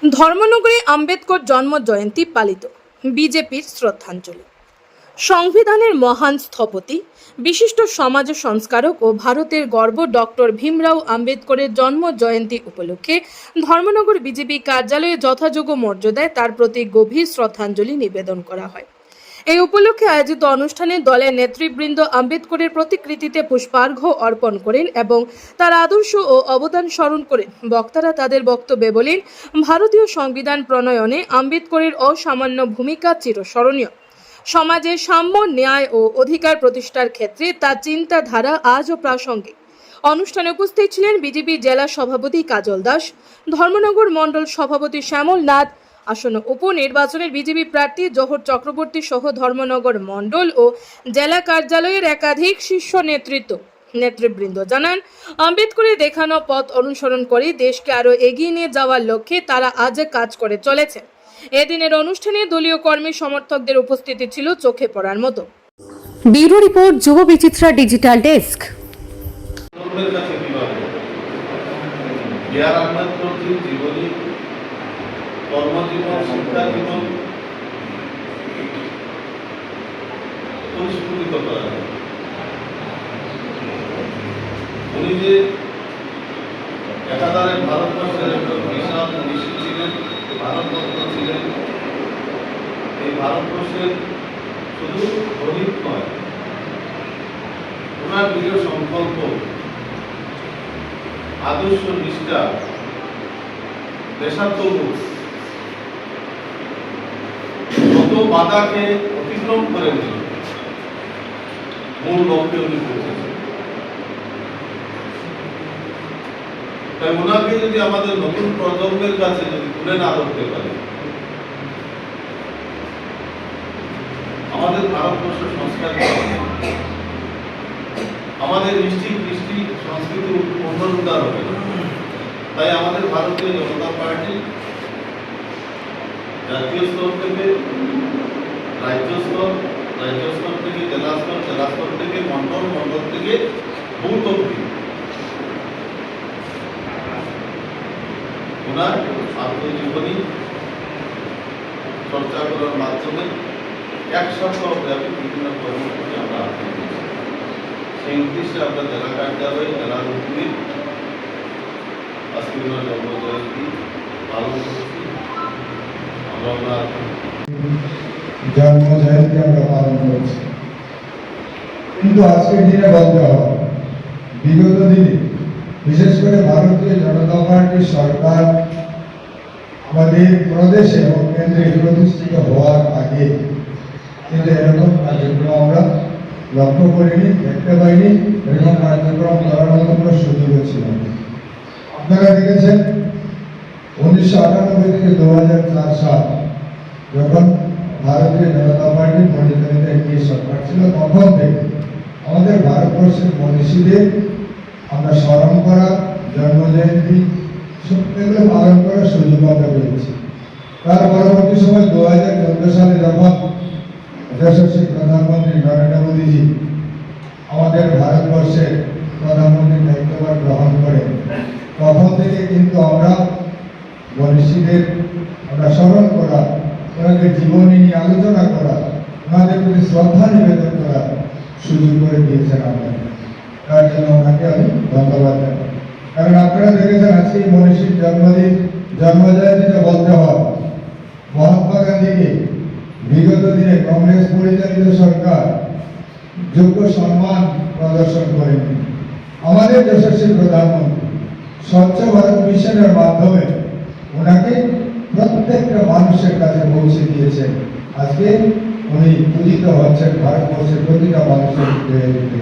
ধর্মনগরে আম্বেদকর জন্ম জয়ন্তী পালিত। বিজেপির শ্রদ্ধাঞ্জলি। সংবিধানের মহান স্থপতি, বিশিষ্ট সমাজ সংস্কারক ও ভারতের গর্ব ডক্টর ভীমরাও আম্বেদকরের জন্ম জয়ন্তী উপলক্ষে ধর্মনগর বিজেপি কার্যালয়ে যথাযোগ্য মর্যাদায় তার প্রতি গভীর শ্রদ্ধাঞ্জলি নিবেদন করা হয়। এই উপলক্ষে আয়োজিত অনুষ্ঠানে দলের নেতৃবৃন্দ আম্বেদকরের প্রতিকৃতিতে পুষ্পার্ঘ্য অর্পণ করেন এবং তার আদর্শ ও অবদান স্মরণ করেন। বক্তারা তাদের বক্তব্যে বলেন, ভারতীয় সংবিধান প্রণয়নে আম্বেদকরের অসামান্য ভূমিকা চিরস্মরণীয়। সমাজে সাম্য, ন্যায় ও অধিকার প্রতিষ্ঠার ক্ষেত্রে তার চিন্তাধারা আজও প্রাসঙ্গিক। অনুষ্ঠানে উপস্থিত ছিলেন বিজেপি জেলা সভাপতি কাজল দাস, ধর্মনগর মণ্ডল সভাপতি শ্যামল নাথ, আসন্ন উপনির্বাচনের বিজেপি প্রার্থী জোহর চক্রবর্তী সহ ধর্মনগর মণ্ডল ও জেলা কার্যালয়ের একাধিক শীর্ষ নেতৃবৃন্দ জানান, আম্বেদকরের দেখানো পথ অনুসরণ করে দেশকে আরও এগিয়ে নিয়ে যাওয়ার লক্ষ্যে তারা আজ কাজ করে চলেছে। এদিনের অনুষ্ঠানে দলীয় কর্মী সমর্থকদের উপস্থিতি ছিল চোখে পড়ার মতো। ব্যুরো রিপোর্ট, যুব বিচিত্রা ডিজিটাল ডেস্ক। কর্মজীবন, শিক্ষা জীবন পরিস্ফুটিত করা যায়। উনি যে একাধারে ভারতবর্ষের একজন বিশাল মনীষী ছিলেন, ভারতরত্ন ছিলেন। এই ভারতবর্ষের শুধু গরিব নয়, ওনার দৃঢ় সংকল্প, আদর্শ নিষ্ঠা, দেশাত্মবোধ কত বাধাকে অতিক্রম করে নিল মূল লক্ষ্যে উনি পৌঁছেছেন। তাই ওনাকে যদি আমাদের নতুন প্রজন্মের কাছে যদি তুলে না ধরতে পারে, আমাদের ভারতবর্ষ সংস্কার আমাদের মিষ্টি কৃষ্টি সংস্কৃতি পুনরুদ্ধার হবে না। তাই আমাদের ভারতীয় জনতা পার্টি জাতীয় স্তর থেকে রাজ্য স্তর, রাজ্য স্তর থেকে জেলা স্তর, জেলা স্তর থেকে মণ্ডল, মণ্ডল থেকে বুথ অবধি ওনার আত্মজীবনী চর্চা করার মাধ্যমে এক সপ্তাহ ব্যাপী বিভিন্ন কর্মসূচি আমরা হাতে নিয়েছি। সেই উদ্দেশ্যে আমরা জেলা কার্যালয়, জেলার উদ্যোগে আজকে ওনার জন্মজয়ন্তী পালন করছি। আমরা ওনার জন্ম জয়ন্তী আমরা পালন করছি। কিন্তু আজকের দিনে বলতে হবে, বিগত দিনে বিশেষ করে ভারতীয় জনতা পার্টির সরকার আমাদের প্রদেশে এবং কেন্দ্রে প্রতিষ্ঠিত হওয়ার আগে কিন্তু এরকম কার্যক্রম আমরা লক্ষ্য করিনি, দেখতে পাইনি। এরকম কার্যক্রম করার মতো কোনো সুযোগও ছিল না। আপনারা দেখেছেন 1998 থেকে 2004 সাল যখন ভারতীয় জনতা পার্টির মনিটরিংয়ে এনডিএ সরকার ছিল, তখন থেকে আমাদের ভারতবর্ষের মনীষীদের আমরা স্মরণ করা, জন্মজয়ন্তী এগুলো পালন করার সুযোগ আমরা পেয়েছি। তার পরবর্তী সময় 2014 সালে যখন যশস্বী প্রধানমন্ত্রী নরেন্দ্র মোদীজি আমাদের ভারতবর্ষের প্রধানমন্ত্রীর দায়িত্বভার গ্রহণ করেন, তখন থেকে কিন্তু আমরা মনীষীদের আমরা স্মরণ করা, ওনাদের জীবনী নিয়ে আলোচনা করা, ওনাদের প্রতি শ্রদ্ধা নিবেদন করার সুযোগ করে দিয়েছেন আপনারা। তার জন্য ওনাকে আমি ধন্যবাদ জানাই। কারণ আপনারা দেখেছেন আজকে মনীষীর জন্মজয়ন্তীতে বলতে হয়, মহাত্মা গান্ধীকে বিগত দিনে কংগ্রেস পরিচালিত সরকার যোগ্য সম্মান প্রদর্শন করেনি। আমাদের যশস্বী প্রধানমন্ত্রী স্বচ্ছ ভারত মিশনের মাধ্যমে ওনাকে প্রত্যেকটা মানুষের কাছে পৌঁছে দিয়েছেন। আজকে উনি পূজিত হচ্ছেন ভারতবর্ষের প্রতিটা মানুষের হৃদয়ে।